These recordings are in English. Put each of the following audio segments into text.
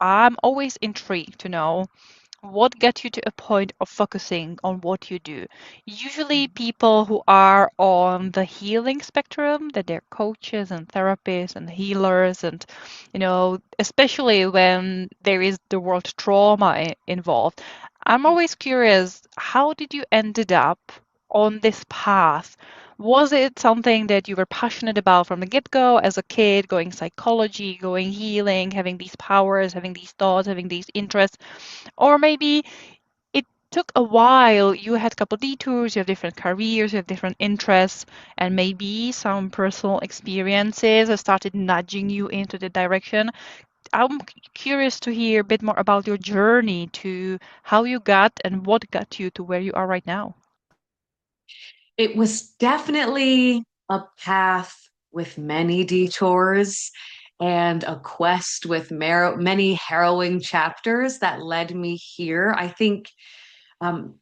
I'm always intrigued to know what got you to a point of focusing on what you do. Usually, people who are on the healing spectrum, that they're coaches and therapists and healers, and especially when there is the word trauma involved. I'm always curious, how did you ended up on this path? Was it something that you were passionate about from the get-go as a kid, going psychology, going healing, having these powers, having these thoughts, having these interests? Or maybe it took a while. You had a couple detours, you have different careers, you have different interests, and maybe some personal experiences have started nudging you into the direction. I'm curious to hear a bit more about your journey to how you got and what got you to where you are right now. It was definitely a path with many detours and a quest with many harrowing chapters that led me here. I think um,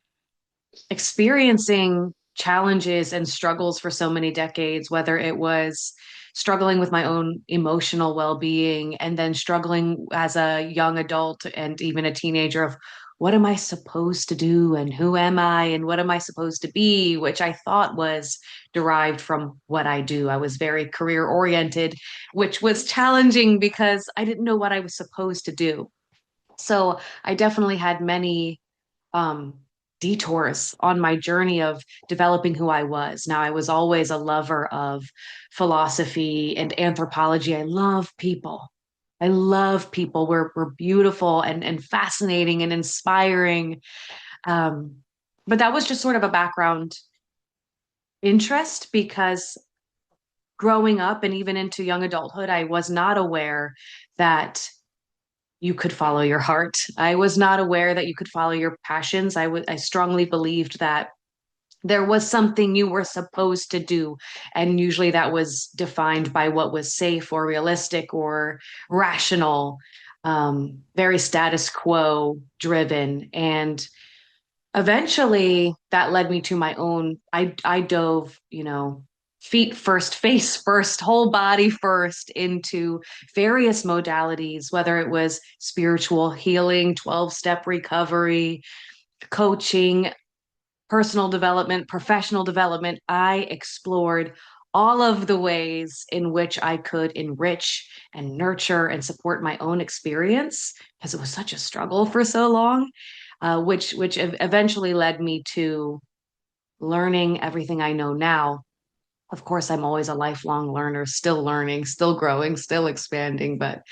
experiencing challenges and struggles for so many decades, whether it was struggling with my own emotional well-being and then struggling as a young adult and even a teenager of what am I supposed to do and who am I and what am I supposed to be, which I thought was derived from what I do. I was very career oriented, which was challenging because I didn't know what I was supposed to do. So I definitely had many um, detours on my journey of developing who I was. Now, I was always a lover of philosophy and anthropology. I love people. I love people. We're beautiful and fascinating and inspiring. Um, but that was just sort of a background interest because growing up and even into young adulthood, I was not aware that you could follow your heart. I was not aware that you could follow your passions. I strongly believed that there was something you were supposed to do. And usually that was defined by what was safe or realistic or rational, very status quo driven. And eventually that led me to my own, I dove, feet first, face first, whole body first into various modalities, whether it was spiritual healing, 12-step recovery, coaching, personal development, professional development. I explored all of the ways in which I could enrich and nurture and support my own experience because it was such a struggle for so long, which eventually led me to learning everything I know now. Of course, I'm always a lifelong learner, still learning, still growing, still expanding. But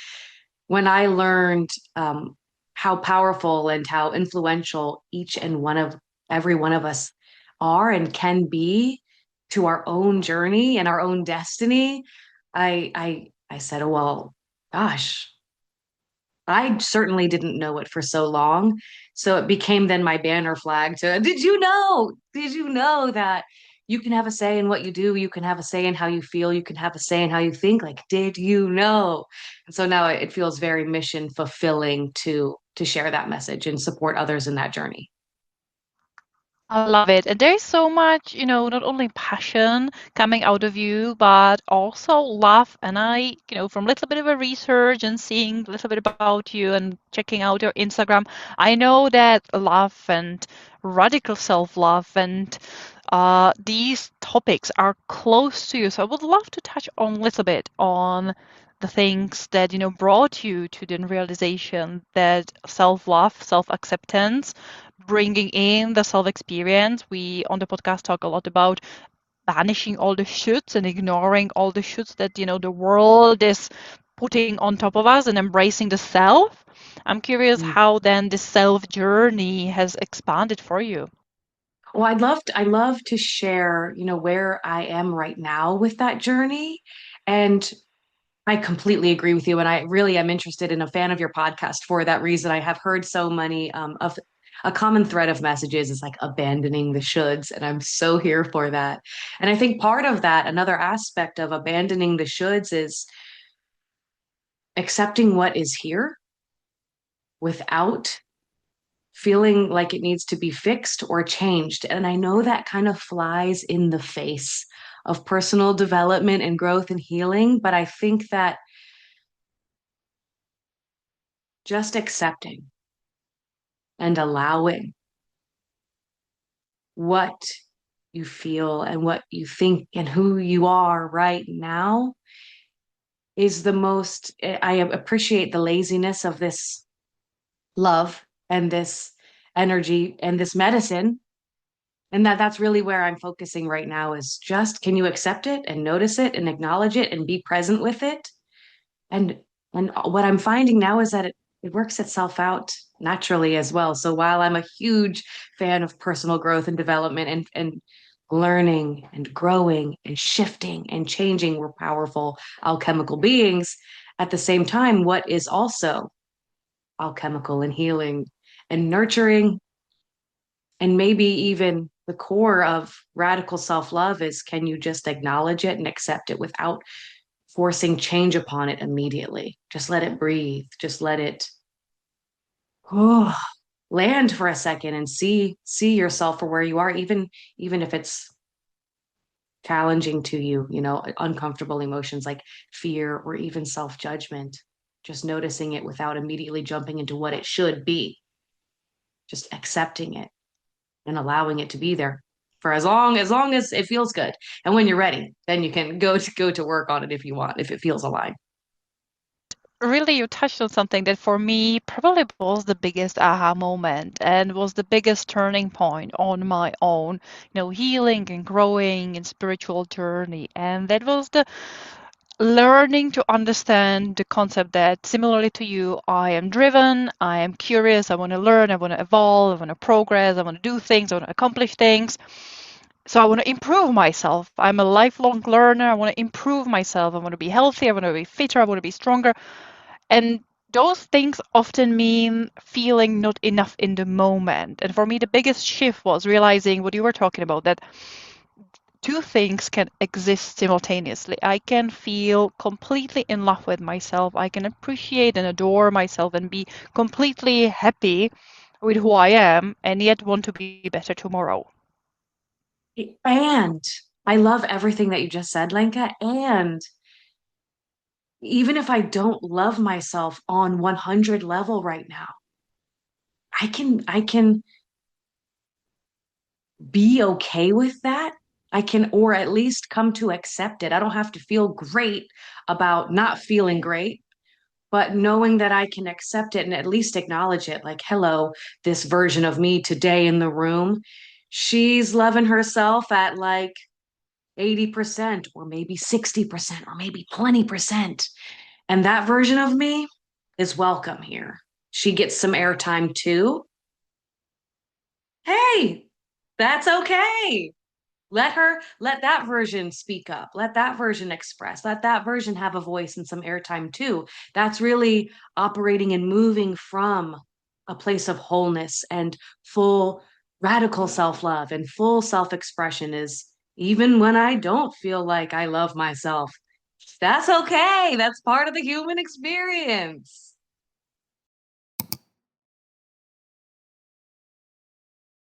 when I learned how powerful and how influential each and one of every one of us are and can be to our own journey and our own destiny, I said, oh, well, gosh, I certainly didn't know it for so long. So it became then my banner flag to, did you know? Did you know that you can have a say in what you do? You can have a say in how you feel. You can have a say in how you think. Like, did you know? And so now it feels very mission fulfilling to share that message and support others in that journey. I love it. And there's so much, not only passion coming out of you, but also love. And from a little bit of a research and seeing a little bit about you and checking out your Instagram, I know that love and radical self-love and these topics are close to you. So I would love to touch on a little bit on the things that, brought you to the realization that self-love, self-acceptance, bringing in the self experience. We on the podcast talk a lot about banishing all the shoulds and ignoring all the shoulds that the world is putting on top of us and embracing the self. I'm curious Mm. how then the self journey has expanded for you. Well, I love to share, where I am right now with that journey. And I completely agree with you. And I really am interested and a fan of your podcast for that reason. I have heard so many of a common thread of messages is like abandoning the shoulds. And I'm so here for that. And I think part of that, another aspect of abandoning the shoulds is accepting what is here without feeling like it needs to be fixed or changed. And I know that kind of flies in the face of personal development and growth and healing. But I think that just accepting and allowing what you feel and what you think and who you are right now is the most. I appreciate the laziness of this love and this energy and this medicine. And that's really where I'm focusing right now is just can you accept it and notice it and acknowledge it and be present with it? And what I'm finding now is that it works itself out naturally as well. So while I'm a huge fan of personal growth and development and learning and growing and shifting and changing, we're powerful alchemical beings. At the same time, what is also alchemical and healing and nurturing, and maybe even the core of radical self-love is can you just acknowledge it and accept it without forcing change upon it immediately. Just let it breathe. Just let it oh, land for a second and see yourself for where you are, even if it's challenging to you, uncomfortable emotions like fear or even self-judgment. Just noticing it without immediately jumping into what it should be. Just accepting it and allowing it to be there for as long as it feels good. And when you're ready, then you can go to work on it if you want, if it feels aligned. Really, you touched on something that for me probably was the biggest aha moment and was the biggest turning point on my own, healing and growing and spiritual journey. And that was the learning to understand the concept that similarly to you, I am driven, I am curious, I want to learn, I want to evolve, I want to progress, I want to do things, I want to accomplish things. So I want to improve myself. I'm a lifelong learner. I want to improve myself. I want to be healthy. I want to be fitter. I want to be stronger. And those things often mean feeling not enough in the moment. And for me, the biggest shift was realizing what you were talking about, that two things can exist simultaneously. I can feel completely in love with myself. I can appreciate and adore myself and be completely happy with who I am and yet want to be better tomorrow. And I love everything that you just said, Lenka. And even if I don't love myself on 100 level right now, I can be okay with that. I can, or at least come to accept it. I don't have to feel great about not feeling great, but knowing that I can accept it and at least acknowledge it. Like, hello, this version of me today in the room, she's loving herself at like 80% or maybe 60% or maybe 20%. And that version of me is welcome here. She gets some airtime too. Hey, that's okay. Let that version speak up. Let that version express. Let that version have a voice and some airtime too. That's really operating and moving from a place of wholeness and full radical self-love and full self-expression is even when I don't feel like I love myself. That's okay. That's part of the human experience.